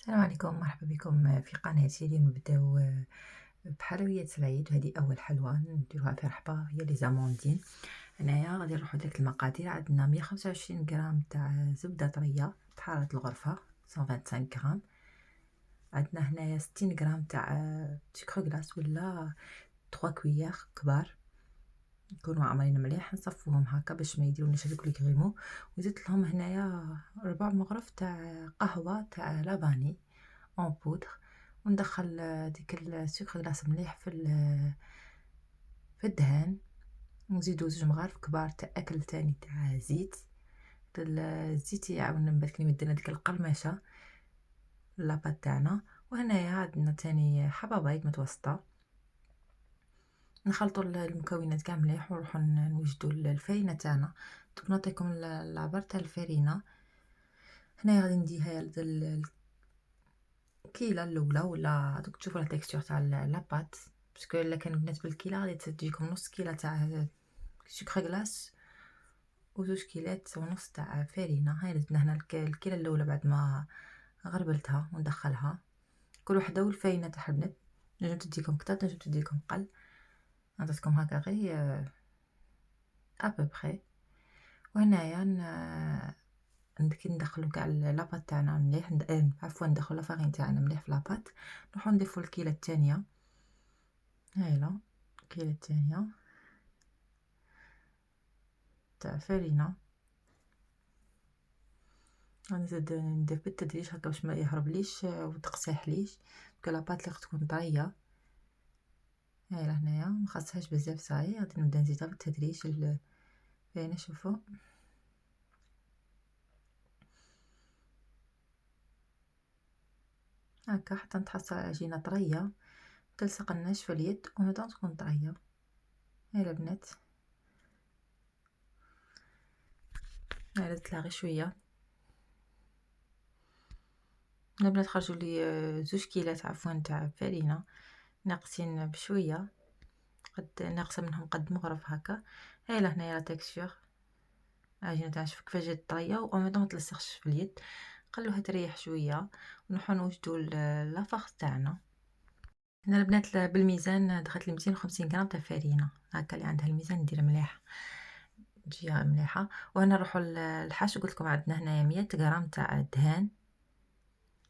السلام عليكم، مرحبا بكم في قناتي. اليوم نبداو بحلويات العيد، وهذه اول حلوى نديروها في رحبه هي لي زاموندين. هنايا غادي نروحو ديك المقادير. عندنا 125 غرام تاع زبده طريه بحراره الغرفه، 125 غرام. عندنا هنايا 60 غرام تاع سكر غلاس ولا 3 كويير كبار، يكونوا عامرين مليح. نصفوهم هكا باش ما يديروناش هذوك لي كريمو. وزدت لهم هنايا 4 مغرف تاع قهوه تاع لافاني اون بودر. وندخل ديك السكر غلاس مليح في الدهان. نزيدو 2 مغارف كبار تاع اكل تاني تاع زيت. الزيت يعاون من بعد كي يمدلنا ديك القرمشه لاباط تاعنا. وهنايا عندنا تاني حبه بيض متوسطه. نخلطوا المكونات كاع مليح ونروحو نوجدوا الفرينه تاعنا. دوك نعطيكم العبر تاع الفرينه. هنايا غادي نديها الكيله الاولى، ولا دوك تشوفوا لا تيكستور تاع لاباط. باسكو الا كان بنات بالكيله غادي تجيكم نص كيله تاع سكر غلاس وزوج كيلات ونص تاع فرينه. هاي زدنا هنا الكيله الاولى بعد ما غربلتها وندخلها. كل وحده والفرينه تاع البنات، نجم تديكم كتر نجم تديكم قل. عطيتكم هكا غير ابوبخي. وهنايا كي ندخلو كاع لاباط تاعنا مليح، عفوا ندخلو لافارين تاعنا مليح في لاباط. نروحو نضيفو الكيله الثانيه. هايلا الكيله الثانيه تاع فرينه. غنزيد ندير بالتدريج هكا باش ما يهربليش وتقسيحليش، باسكو لاباط اللي تكون طريه. هايلا هنايا مخصهاش بزاف صاي، غادي نبدا نزيدها بالتدريج باينه. شوفوا هكا حتى نتحصل على عجينه طريه متلصقناش في اليد ونبدا تكون طريه. هايلا بنات، هايلا درتلها غير شويه. البنات خرجوا لي 2 كيلات عفوا تاع فرينه ناقصين بشويه، قد ناقصه منهم قد مغرف هكا. هايلا هنايا لا تيكستور عجينه تاع شوف كيفاش جات طريه وميطون ما تلصقش في اليد. نخلوها تريح شويه ونروحو نوجدو لافاخ تاعنا. هنا البنات بالميزان دخلت لي 250 غرام تاع فرينه هكا. اللي عندها الميزان ندير مليح تجي مليحه. وهنا نروحو الحاشو. قلت لكم عندنا هنايا 100 غرام تاع دهان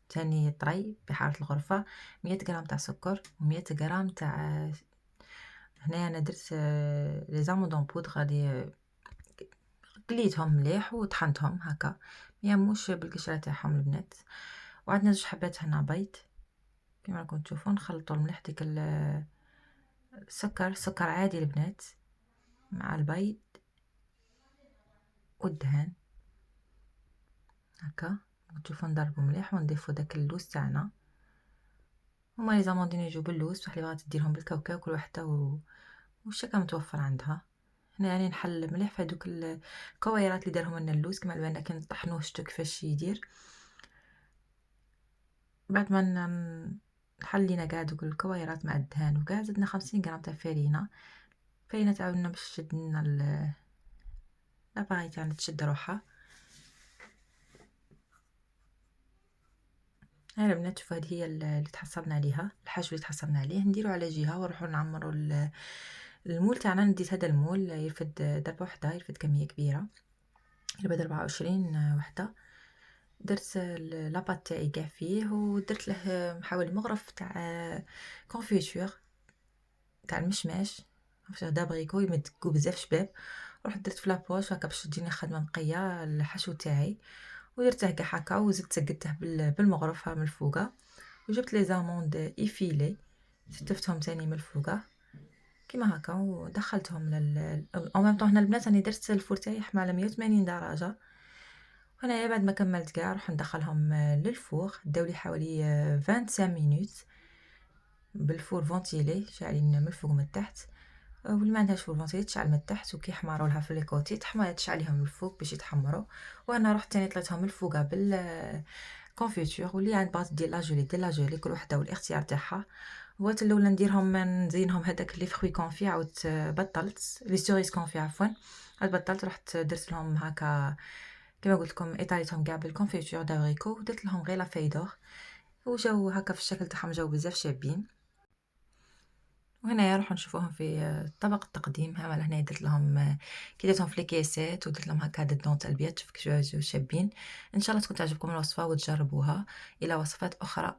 تاني طري بحرارة الغرفة، 100 غرام تاع سكر، و100 غرام تاع هنايا انا درت لي زامون بودر. غادي قليتهم مليح وطحنتهم هكا، ميهموش بالقشره تاعهم البنات. وعندنا 2 حبات هنا بيض كما راكم تشوفوا. نخلطوا مليح ديك السكر عادي البنات مع البيض والدهان هكا. تشوفوا نضربوا مليح ونضيفوا داك اللوز تاعنا. هما لي زاموندين يجوا باللوز، بصح اللي بغات ديرهم بالكاوكاو كل وحده وش كان متوفر عندها. هنا يعني نحل مليح في هذوك الكويرات اللي دارهم لنا اللوز. كما البنا كي نطحنوه شتو كيفاش يدير. بعد ما حلينا كاع دوك الكويرات مع الدهان وكاع، زدنا 50 غرام تاع فرينه تعاوننا باش تشد لنا لاباغي تاعنا تشد روحها. هاي البنات شوفوا هذه هي اللي تحصلنا عليها، الحشو اللي تحصلنا عليه. نديرو على جهه ونروحو نعمرو المول تاعنا. نديت هذا المول يرفد ضربه وحده، يرفد كميه كبيره، يرفد 24 وحده. درت لاباط تاعي كاع فيه ودرت له حوالي مغرف تاع كونفيتور تاع المشماش دابريكو يمدكو بزاف شباب. رحت درت في لابوش هكا باش تجيني خدمه نقيه الحشو تاعي. ودرته كاع هكا وزدت سقدته بالمغرف من الفوقه. وجبت لي زاموند ايفيلي ستفتهم تاني من الفوقه كيما هكا ودخلتهم او ميم طون. هنا البنات راني درت الفور تاعي يحمى على 180 درجه. هنايا بعد ما كملت كاع راح ندخلهم للفور. داولي حوالي 25 مينوت بالفور فونتيلي شاعلين من الفوق من التحت. واللي ما عندهاش فور فونتيلي تشعل من التحت وكي يحمروا لها في لي كوتي تشعليهم من الفوق باش يتحمروا. وانا رحت تاني طليتهم من الفوق بالكونفيتور. واللي عند بغات دير لاجولي دير لاجولي، كل وحده والاختيار تاعها. بغيت الاولى نديرهم نزينهم هذاك لي فخوي كونفي، عاود بطلت لي سوريز كونفي عفوا. عاد بطلت رحت درت لهم هكا كما قلت لكم ايطاليتهم كاع بالكونفيتور دابريكو ودرت لهم غير لا فايدور. وجاو هكا في الشكل تاعهم جاو بزاف شابين. وهنايا نروحو نشوفوهم في طبق التقديم. ها هنايا درت لهم كي درتهم في لكيسات ودرت لهم هكا هاد الدونطال بيض، شوف كيفاش جاو شابين. ان شاء الله تكون تعجبكم الوصفه وتجربوها. الى وصفات اخرى